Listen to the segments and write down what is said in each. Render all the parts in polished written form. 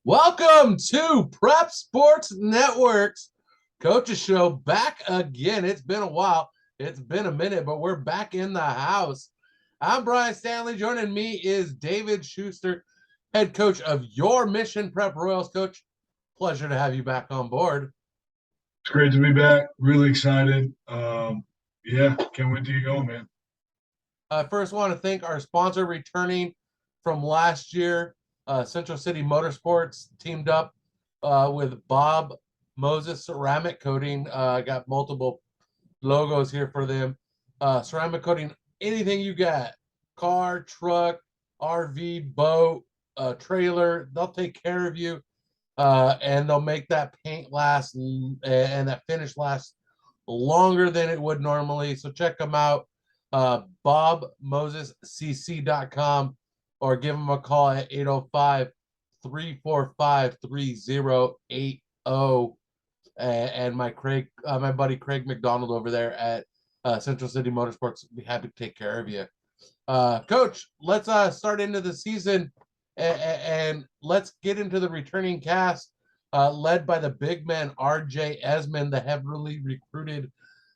Welcome to Prep Sports Network's Coaches Show, back again. It's been a while. It's been a minute, but we're back in the house. I'm Brian Stanley. Joining me is David Schuster, head coach of your Mission Prep Royals. Coach, pleasure to have you back on board. It's great to be back. Really excited. Can't wait to get going, man. I first want to thank our sponsor returning from last year. Central City Motorsports teamed up with Bob Moses Ceramic Coating. Got multiple logos here for them. Ceramic coating, anything you got, car, truck, RV, boat, trailer, they'll take care of you, and they'll make that paint last and that finish last longer than it would normally. So check them out, bobmosescc.com, or give them a call at 805-345-3080. And my buddy Craig McDonald over there at Central City Motorsports will be happy to take care of you. Coach, let's start into the season and let's get into the returning cast, led by the big man RJ Esmon, the heavily recruited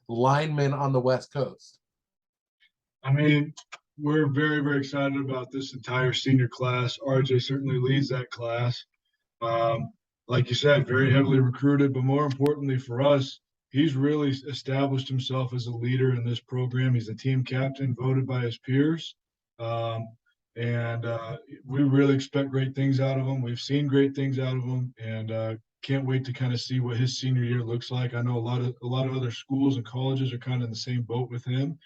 lineman on the West Coast. I mean, we're very, very excited about this entire senior class. RJ certainly leads that class. Like you said, very heavily recruited, but more importantly for us, he's really established himself as a leader in this program. He's a team captain voted by his peers. We really expect great things out of him. We've seen great things out of him, and can't wait to kind of see what his senior year looks like. I know a lot of other schools and colleges are kind of in the same boat with him.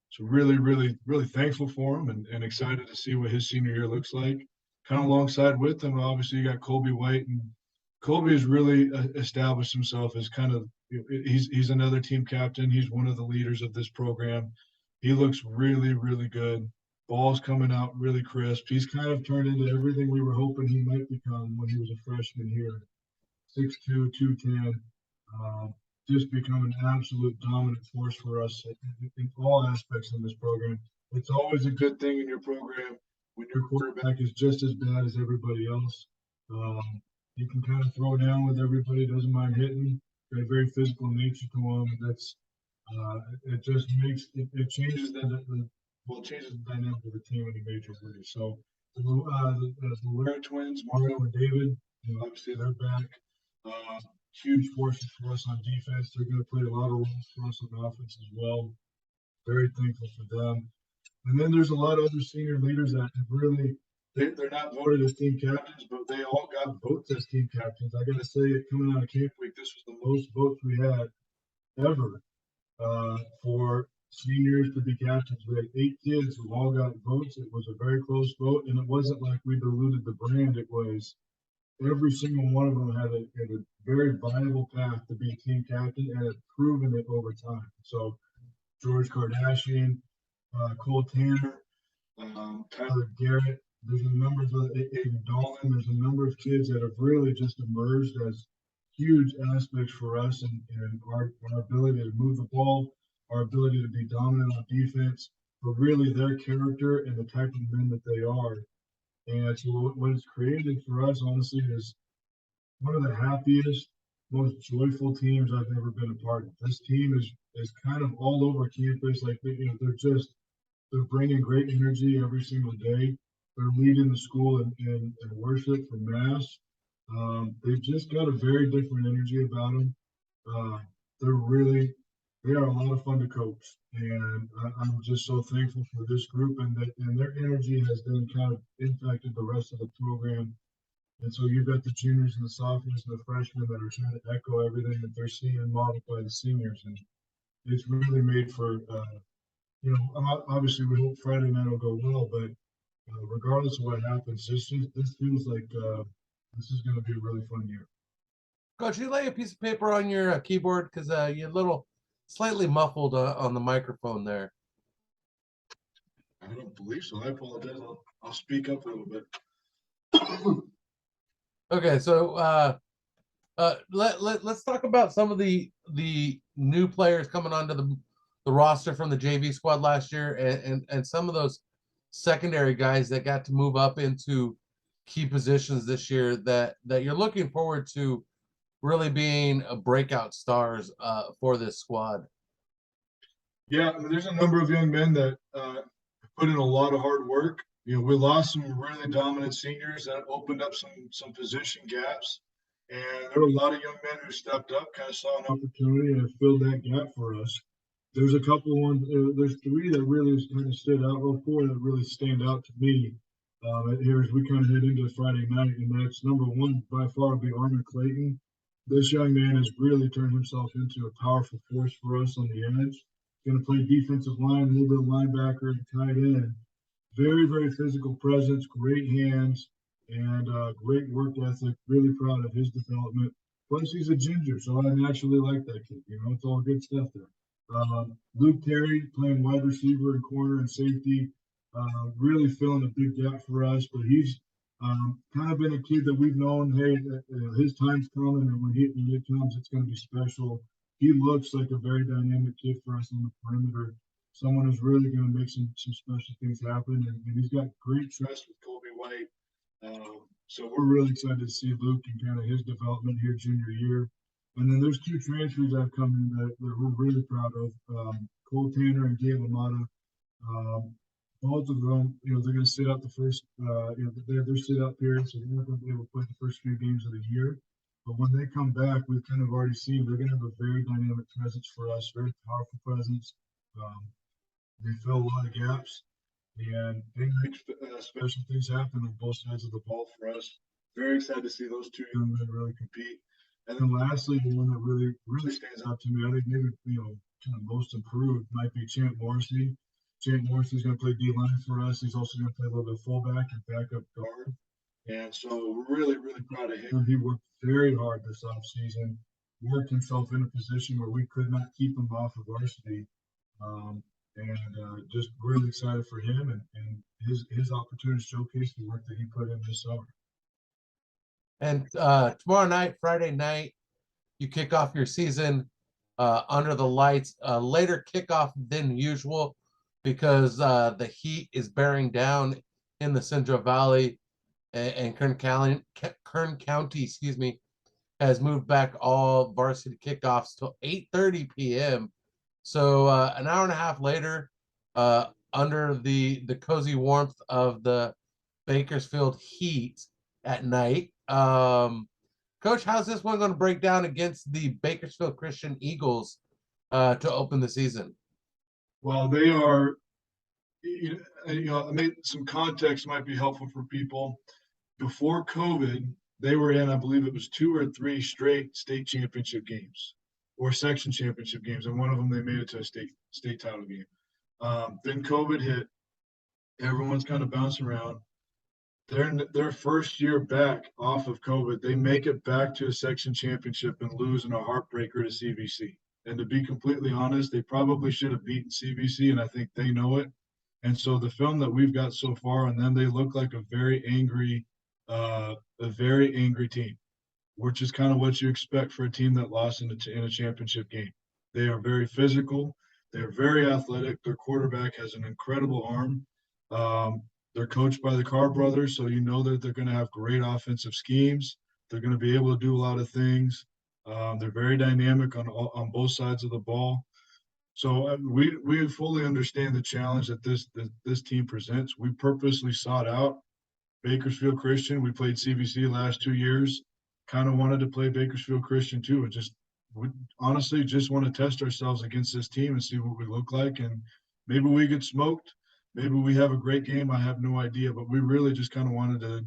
So really, really, really thankful for him and excited to see what his senior year looks like. Kind of alongside with him, obviously, you got Colby White, and Colby has really established himself as he's another team captain. He's one of the leaders of this program. He looks really, really good. Ball's coming out really crisp. He's kind of turned into everything we were hoping he might become when he was a freshman here. 6'2", 210. Just become an absolute dominant force for us in all aspects of this program. It's always a good thing in your program when your quarterback is just as bad as everybody else. He can kind of throw down with everybody, doesn't mind hitting. Got a very physical nature to him, and that's it just makes it changes the dynamic of the team in a major way. So the Valera twins, Mario and David, obviously they're back. Huge forces for us on defense. They're going to play a lot of roles for us on offense as well. Very thankful for them. And then there's a lot of other senior leaders that have really, they're not voted as team captains, but they all got votes as team captains. I got to say, coming out of camp week, this was the most votes we had ever for seniors to be captains. We had 8 kids who all got votes. It was a very close vote, and it wasn't like we diluted the brand. It was every single one of them had a very viable path to be team captain and had proven it over time. So George Kardashian, Cole Tanner, Tyler Garrett, there's a number of Aiden Dolan, there's a number of kids that have really just emerged as huge aspects for us and our ability to move the ball, our ability to be dominant on defense, but really their character and the type of men that they are. And so what it's created for us, honestly, is one of the happiest, most joyful teams I've ever been a part of. This team is kind of all over campus. Like, they're bringing great energy every single day. They're leading the school in worship for Mass. They've just got a very different energy about them. They are a lot of fun to coach, and I'm just so thankful for this group and their energy has then kind of impacted the rest of the program. And so you've got the juniors and the sophomores and the freshmen that are trying to echo everything that they're seeing modeled by the seniors, and it's really made for obviously we hope Friday night will go well, but regardless of what happens, this feels like this is going to be a really fun year. Coach, you lay a piece of paper on your keyboard because you're a little slightly muffled on the microphone there. I don't believe so. I apologize. I'll speak up a little bit. Okay, so let's talk about some of the new players coming onto the roster from the JV squad last year, and some of those secondary guys that got to move up into key positions this year that you're looking forward to really being a breakout stars for this squad? Yeah, I mean, there's a number of young men that put in a lot of hard work. We lost some really dominant seniors that opened up some position gaps, and there were a lot of young men who stepped up, kind of saw an opportunity and filled that gap for us. There's a couple ones. There's three that really kind of stood out, or four that really stand out to me. Here as we kind of head into Friday night, and that's number one by far would be Armin Clayton. This young man has really turned himself into a powerful force for us on the edge. Going to play defensive line, a little bit of linebacker, and tight end. Very, very physical presence, great hands, and great work ethic. Really proud of his development. Plus, he's a ginger, so I naturally like that kid. It's all good stuff there. Luke Terry playing wide receiver and corner and safety, really filling a big gap for us. But he's kind of been a kid that we've known. Hey, his time's coming, and when it comes, it's going to be special. He looks like a very dynamic kid for us on the perimeter. Someone who's really going to make some special things happen, and he's got great trust with Colby White. So we're really excited to see Luke and kind of his development here junior year. And then there's two transfers that have come in that we're really proud of. Cole Tanner and Gabe Amata. Both of them, they're going to sit out the first, their sit-out period, so they're not going to be able to play the first few games of the year. But when they come back, we've kind of already seen they're going to have a very dynamic presence for us, very powerful presence. They fill a lot of gaps, and they make special things happen on both sides of the ball for us. Very excited to see those two young men really compete. And then lastly, the one that really, really stands out to me, I think maybe, kind of most improved might be Champ Morrissey. Champ Morrissey's going to play D-line for us. He's also going to play a little bit of fullback and backup guard. And so we're really, really proud of him. He worked very hard this offseason, worked himself in a position where we could not keep him off of varsity. Just really excited for him and his opportunity to showcase the work that he put in this summer. And tomorrow night, Friday night, you kick off your season under the lights. Later kickoff than usual because the heat is bearing down in the Central Valley, and Kern County, has moved back all varsity kickoffs till 8:30 p.m. So an hour and a half later, under the cozy warmth of the Bakersfield heat at night. Coach, how's this one going to break down against the Bakersfield Christian Eagles to open the season? Well, they are, I mean, some context might be helpful for people. Before COVID, they were in, I believe it was 2 or 3 straight state championship games or section championship games, and one of them they made it to a state title game. Then COVID hit. Everyone's kind of bouncing around. They're in their first year back off of COVID. They make it back to a section championship and lose in a heartbreaker to CVC. And to be completely honest, they probably should have beaten CVC, and I think they know it. And so the film that we've got so far, and then they look like a very angry team, which is kind of what you expect for a team that lost in a championship game. They are very physical. They're very athletic. Their quarterback has an incredible arm. They're coached by the Carr brothers, so you know that they're going to have great offensive schemes. They're going to be able to do a lot of things. They're very dynamic on both sides of the ball. So we fully understand the challenge that this team presents. We purposely sought out Bakersfield Christian. We played CVC last 2 years. Kind of wanted to play Bakersfield Christian too. We honestly just want to test ourselves against this team and see what we look like. And maybe we get smoked. Maybe we have a great game. I have no idea. But we really just kind of wanted to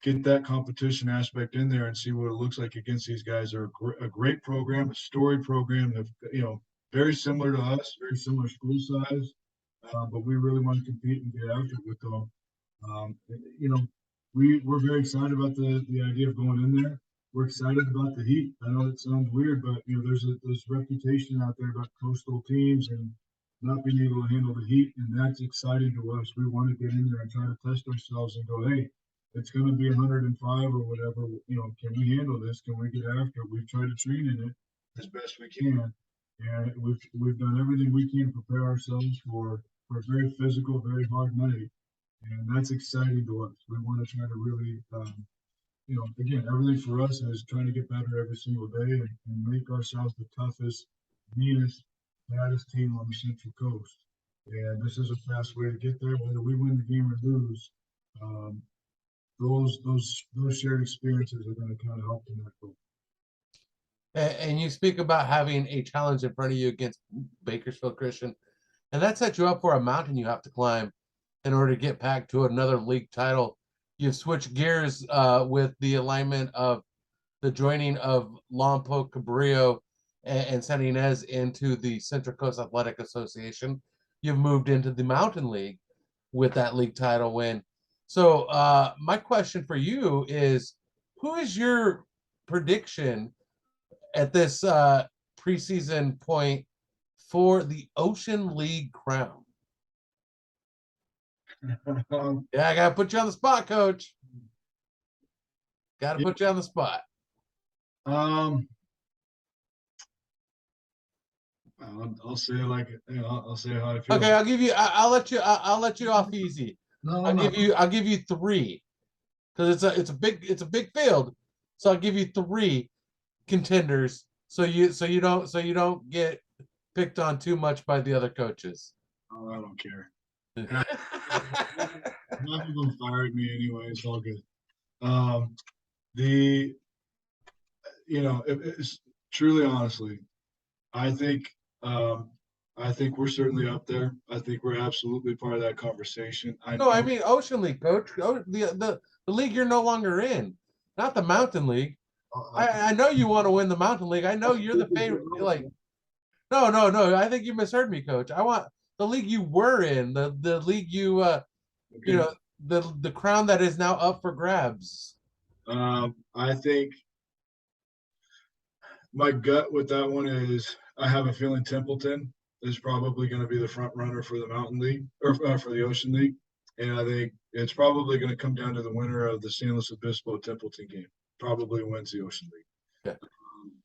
get that competition aspect in there and see what it looks like against these guys. They're a great program, a storied program, very similar to us, very similar school size. But we really want to compete and get after it with them. We're very excited about the idea of going in there. We're excited about the heat. I know it sounds weird, but there's this reputation out there about coastal teams and not being able to handle the heat, and that's exciting to us. We want to get in there and try to test ourselves and go, hey, it's going to be 105 or whatever. Can we handle this? Can we get after it? We've tried to train in it as best we can, and we've done everything we can to prepare ourselves for a very physical, very hard night. And that's exciting to us. We want to try to really, again, everything for us is trying to get better every single day and make ourselves the toughest, meanest, baddest team on the Central Coast. And this is a fast way to get there. Whether we win the game or lose, um, those shared experiences are going to kind of help in that goal. And you speak about having a challenge in front of you against Bakersfield Christian, and that sets you up for a mountain you have to climb in order to get back to another league title. You've switched gears with the alignment of the joining of Lompoc Cabrillo and San Ynez into the Central Coast Athletic Association. You've moved into the Mountain League with that league title win. So my question for you is, who is your prediction at this preseason point for the Ocean League crown? Yeah, I gotta put you on the spot, Coach. Gotta put you on the spot. I'll say it like I'll say how I feel. Okay, I'll give you. I'll let you. I'll let you off easy. No, I'll give you three, because it's a big field. So I'll give you three contenders. So you don't get picked on too much by the other coaches. Oh, I don't care. None of them fired me anyway. It's all good. It's truly, honestly, I think we're certainly up there. I think we're absolutely part of that conversation. I mean Ocean League, Coach. The league you're no longer in, not the Mountain League. I know you want to win the Mountain League. I know you're the favorite. Like, no. I think you misheard me, Coach. I want the league you were in, the league the crown that is now up for grabs. I think my gut with that one is I have a feeling Templeton is probably going to be the front runner for the Mountain League or for the Ocean League, and I think it's probably going to come down to the winner of the San Luis Obispo Templeton game. Probably wins the Ocean League. Yeah.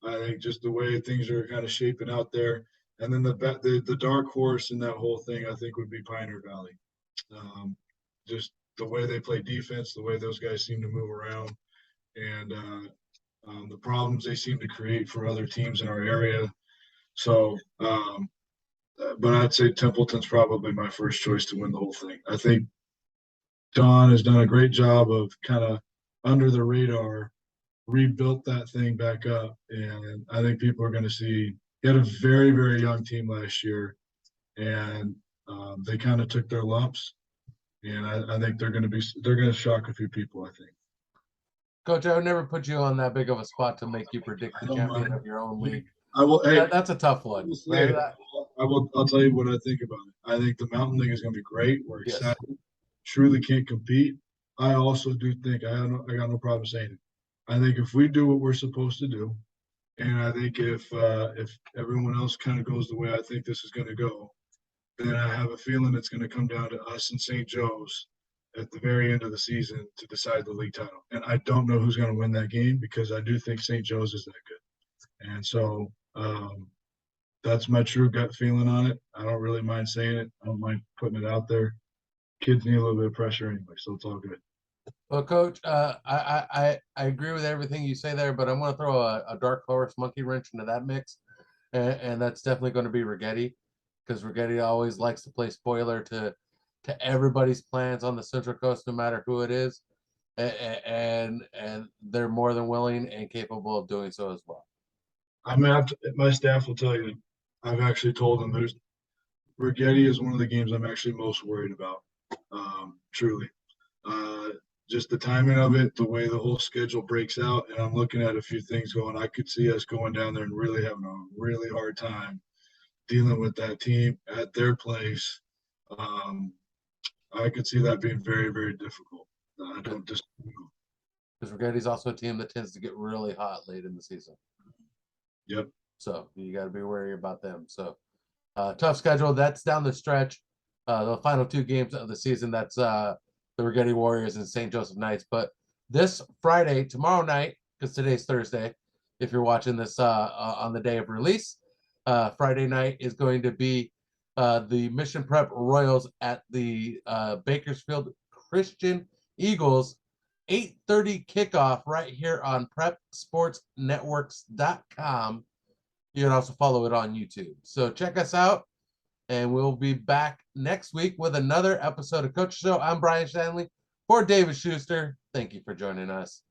I think just the way things are kind of shaping out there, and then the dark horse in that whole thing, I think, would be Pioneer Valley. Just the way they play defense, the way those guys seem to move around, and the problems they seem to create for other teams in our area. So, but I'd say Templeton's probably my first choice to win the whole thing. I think Don has done a great job of kind of under the radar rebuilt that thing back up, and I think people are going to see. He had a very, very young team last year, and they kind of took their lumps, and I think they're going to shock a few people. I think. Coach, I would never put you on that big of a spot to make you predict the champion of your own league. I will. Hey, that's a tough one. I'll tell you what I think about it. I think the Mountain League is going to be great. We're excited. Yes. Truly can't compete. I also do think I got no problem saying it. I think if we do what we're supposed to do, and I think if everyone else kind of goes the way I think this is going to go, then I have a feeling it's going to come down to us and St. Joe's at the very end of the season to decide the league title. And I don't know who's going to win that game because I do think St. Joe's is that good. And so that's my true gut feeling on it. I don't really mind saying it. I don't mind putting it out there. Kids need a little bit of pressure anyway, so it's all good. Well, Coach, I agree with everything you say there, but I'm going to throw a dark horse monkey wrench into that mix, and that's definitely going to be Rigetti, because Rigetti always likes to play spoiler to everybody's plans on the Central Coast, no matter who it is, and they're more than willing and capable of doing so as well. My staff will tell you, I've actually told them Rigetti is one of the games I'm actually most worried about, truly. Just the timing of it, the way the whole schedule breaks out, and I'm looking at a few things going. I could see us going down there and really having a really hard time dealing with that team at their place. I could see that being very, very difficult. I don't just. Because Rigetti's also a team that tends to get really hot late in the season. Yep. So you got to be wary about them. So tough schedule. That's down the stretch. The final two games of the season. That's the Rigetti Warriors and St. Joseph Knights. But this Friday, tomorrow night, because today's Thursday, if you're watching this on the day of release, Friday night is going to be the Mission Prep Royals at the Bakersfield Christian Eagles. 8:30 kickoff right here on prepsportsnetworks.com. You can also follow it on YouTube. So check us out, and we'll be back next week with another episode of Coach Show. I'm Brian Stanley for David Schuster. Thank you for joining us.